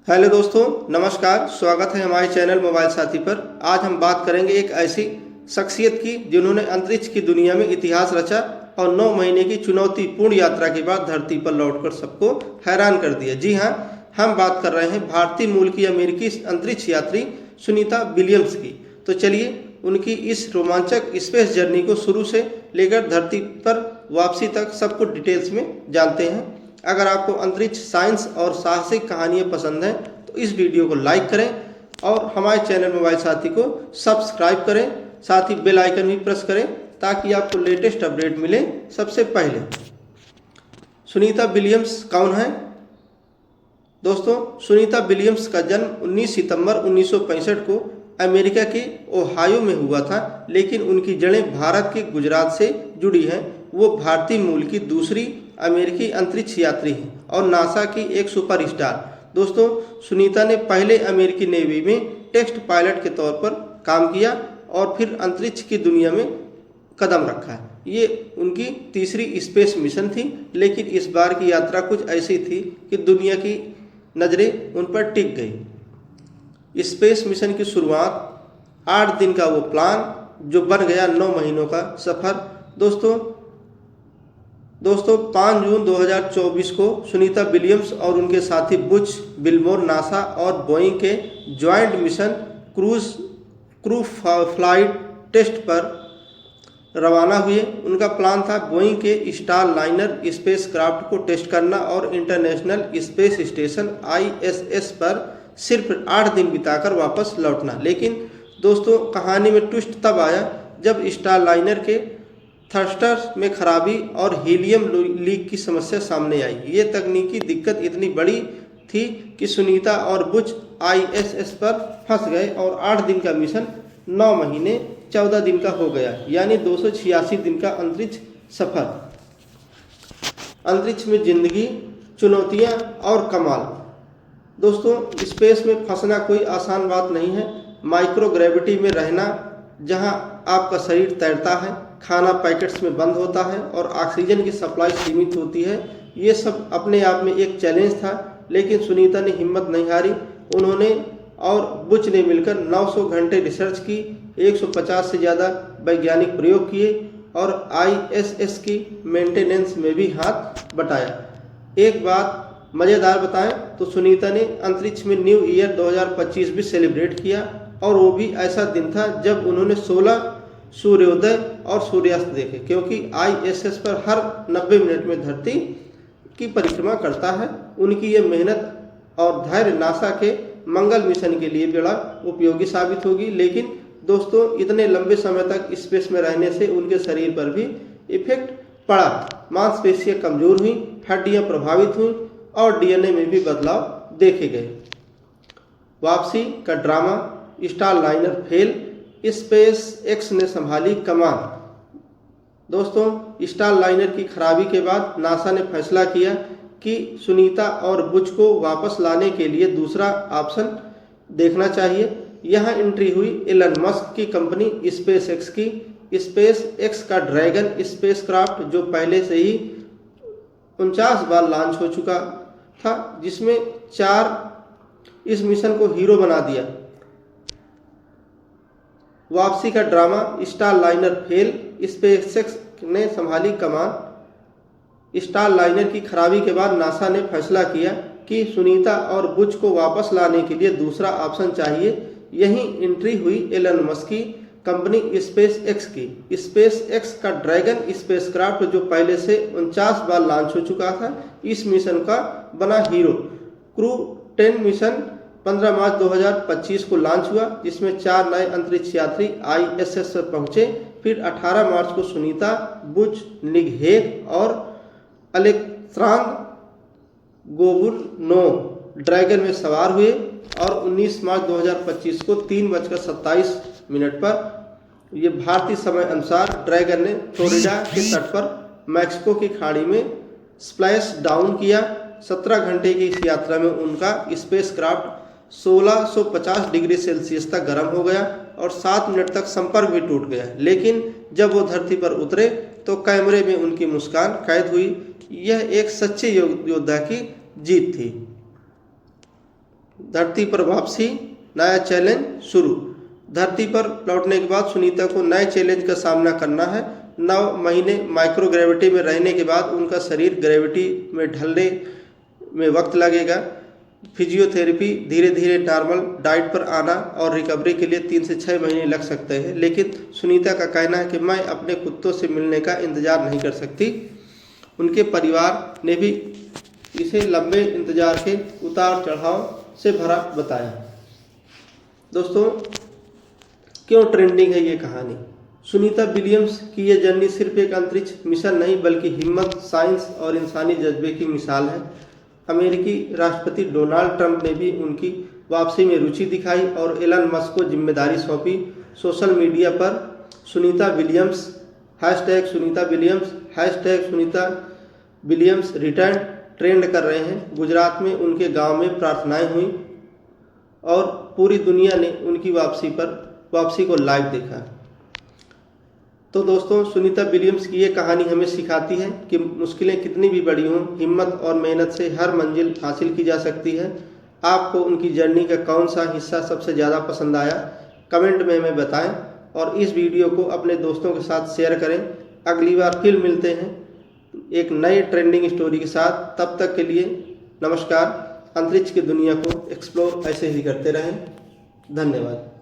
Hello दोस्तों, नमस्कार। स्वागत है हमारे चैनल मोबाइल साथी पर। आज हम बात करेंगे एक ऐसी शख्सियत की जिन्होंने अंतरिक्ष की दुनिया में इतिहास रचा और 9 महीने की चुनौतीपूर्ण यात्रा के बाद धरती पर लौटकर सबको हैरान कर दिया। जी हाँ, हम बात कर रहे हैं भारतीय मूल की अमेरिकी अंतरिक्ष यात्री सुनीता विलियम्स की। तो चलिए उनकी इस रोमांचक स्पेस जर्नी को शुरू से लेकर धरती पर वापसी तक सब कुछ डिटेल्स में जानते हैं। अगर आपको अंतरिक्ष, साइंस और साहसिक कहानियाँ पसंद हैं तो इस वीडियो को लाइक करें और हमारे चैनल मोबाइल साथी को सब्सक्राइब करें। साथ ही बेल आइकन भी प्रेस करें ताकि आपको लेटेस्ट अपडेट मिले सबसे पहले। सुनीता विलियम्स कौन है? दोस्तों, सुनीता विलियम्स का जन्म 19 सितंबर 1965 को अमेरिका के ओहायो में हुआ था, लेकिन उनकी जड़ें भारत के गुजरात से जुड़ी हैं। वो भारतीय मूल की दूसरी अमेरिकी अंतरिक्ष यात्री हैं और नासा की एक सुपरस्टार। दोस्तों, सुनीता ने पहले अमेरिकी नेवी में टेस्ट पायलट के तौर पर काम किया और फिर अंतरिक्ष की दुनिया में कदम रखा। ये उनकी तीसरी स्पेस मिशन थी, लेकिन इस बार की यात्रा कुछ ऐसी थी कि दुनिया की नज़रें उन पर टिक गई। स्पेस मिशन की शुरुआत 8 दिन का वो प्लान जो बन गया 9 महीनों का सफ़र। दोस्तों 5 जून 2024 को सुनीता विलियम्स और उनके साथी बुच विल्मोर नासा और बोइंग के joint mission crew flight test पर रवाना हुए। उनका प्लान था बोइंग के स्टार लाइनर स्पेसक्राफ्ट को टेस्ट करना और इंटरनेशनल स्पेस स्टेशन ISS पर सिर्फ 8 दिन बिताकर वापस लौटना। लेकिन दोस्तों, कहानी में ट्विस्ट तब आया जब स्टार लाइनर के थ्रस्टर्स में खराबी और हीलियम लीक की समस्या सामने आई। ये तकनीकी दिक्कत इतनी बड़ी थी कि सुनीता और बुच ISS पर फंस गए और 8 दिन का मिशन 9 महीने 14 दिन का हो गया, यानी 286 दिन का अंतरिक्ष सफर। अंतरिक्ष में जिंदगी, चुनौतियां और कमाल। दोस्तों, स्पेस में फंसना कोई आसान बात नहीं है। माइक्रोग्रेविटी में रहना, जहां आपका शरीर तैरता है, खाना पैकेट्स में बंद होता है और ऑक्सीजन की सप्लाई सीमित होती है, ये सब अपने आप में एक चैलेंज था। लेकिन सुनीता ने हिम्मत नहीं हारी। उन्होंने और बुच ने मिलकर 900 घंटे रिसर्च की, 150 से ज़्यादा वैज्ञानिक प्रयोग किए और ISS की मेंटेनेंस में भी हाथ बटाया। एक बात मज़ेदार बताएं तो सुनीता ने अंतरिक्ष में न्यू ईयर 2025 भी सेलिब्रेट किया, और वो भी ऐसा दिन था जब उन्होंने 16 सूर्योदय और सूर्यास्त देखे, क्योंकि ISS पर हर 90 मिनट में धरती की परिक्रमा करता है। उनकी ये मेहनत और धैर्य नासा के मंगल मिशन के लिए बड़ा उपयोगी साबित होगी। लेकिन दोस्तों, इतने लंबे समय तक स्पेस में रहने से उनके शरीर पर भी इफेक्ट पड़ा। मांसपेशियां कमजोर हुई, हड्डियां प्रभावित हुई और DNA में भी बदलाव देखे गए। वापसी का drama, star liner fail, space x ने संभाली कमान। दोस्तों, स्टार लाइनर की खराबी के बाद नासा ने फैसला किया कि सुनीता और बुच को वापस लाने के लिए दूसरा ऑप्शन देखना चाहिए। यहाँ एंट्री हुई एलन मस्क की कंपनी स्पेस एक्स की। स्पेस एक्स का ड्रैगन स्पेसक्राफ्ट, जो पहले से ही 49 बार लॉन्च हो चुका था, जिसमें 4 इस मिशन को हीरो बना दिया। वापसी का drama, star liner fail, SpaceX ने संभाली कमान। स्टार लाइनर की खराबी के बाद नासा ने फैसला किया कि सुनीता और बुच को वापस लाने के लिए दूसरा ऑप्शन चाहिए। यहीं एंट्री हुई एलन मस्क की कंपनी स्पेस एक्स की। स्पेस एक्स का ड्रैगन स्पेसक्राफ्ट, जो पहले से 49 बार लॉन्च हो चुका था, इस मिशन का बना हीरो। क्रू 10 मिशन 15 मार्च 2025 को लॉन्च हुआ, जिसमें 4 नए अंतरिक्ष यात्री ISS पर पहुंचे। फिर 18 मार्च को सुनीता, बुच, निक हेग और अलेक्सांद्र गोबुनोव ड्रैगन में सवार हुए और 19 मार्च 2025 को 3:27 पर ये भारतीय समय अनुसार ड्रैगन ने फ्लोरिडा के तट पर मैक्सिको की खाड़ी में स्प्लैश डाउन किया। 17 घंटे की इस यात्रा में उनका स्पेसक्राफ्ट 1650 डिग्री सेल्सियस तक गर्म हो गया और 7 मिनट तक संपर्क भी टूट गया। लेकिन जब वो धरती पर उतरे तो कैमरे में उनकी मुस्कान कैद हुई। यह एक सच्चे योद्धा की जीत थी। धरती पर वापसी, नया चैलेंज शुरू। धरती पर लौटने के बाद सुनीता को नए चैलेंज का सामना करना है। 9 महीने माइक्रोग्रेविटी में रहने के बाद उनका शरीर ग्रेविटी में ढलने में वक्त लगेगा। फिजियोथेरेपी, धीरे धीरे नॉर्मल डाइट पर आना और रिकवरी के लिए 3 से 6 महीने लग सकते हैं। लेकिन सुनीता का कहना है कि मैं अपने कुत्तों से मिलने का इंतज़ार नहीं कर सकती। उनके परिवार ने भी इसे लंबे इंतज़ार के उतार चढ़ाव से भरा बताया। दोस्तों, क्यों ट्रेंडिंग है ये कहानी? सुनीता विलियम्स की ये जर्नी सिर्फ एक अंतरिक्ष मिशन नहीं बल्कि हिम्मत, साइंस और इंसानी जज्बे की मिसाल है। अमेरिकी राष्ट्रपति डोनाल्ड ट्रंप ने भी उनकी वापसी में रुचि दिखाई और एलन मस्क को जिम्मेदारी सौंपी। सोशल मीडिया पर Sunita Williams, #Sunita Williams, #Sunita Williams return trend कर रहे हैं। गुजरात में उनके गांव में प्रार्थनाएं हुई और पूरी दुनिया ने उनकी वापसी को लाइव देखा। तो दोस्तों, सुनीता विलियम्स की ये कहानी हमें सिखाती है कि मुश्किलें कितनी भी बड़ी हों, हिम्मत और मेहनत से हर मंजिल हासिल की जा सकती है। आपको उनकी जर्नी का कौन सा हिस्सा सबसे ज़्यादा पसंद आया, कमेंट में हमें बताएं और इस वीडियो को अपने दोस्तों के साथ शेयर करें। अगली बार फिर मिलते हैं एक नए ट्रेंडिंग स्टोरी के साथ। तब तक के लिए नमस्कार। अंतरिक्ष की दुनिया को एक्सप्लोर ऐसे ही करते रहें। धन्यवाद।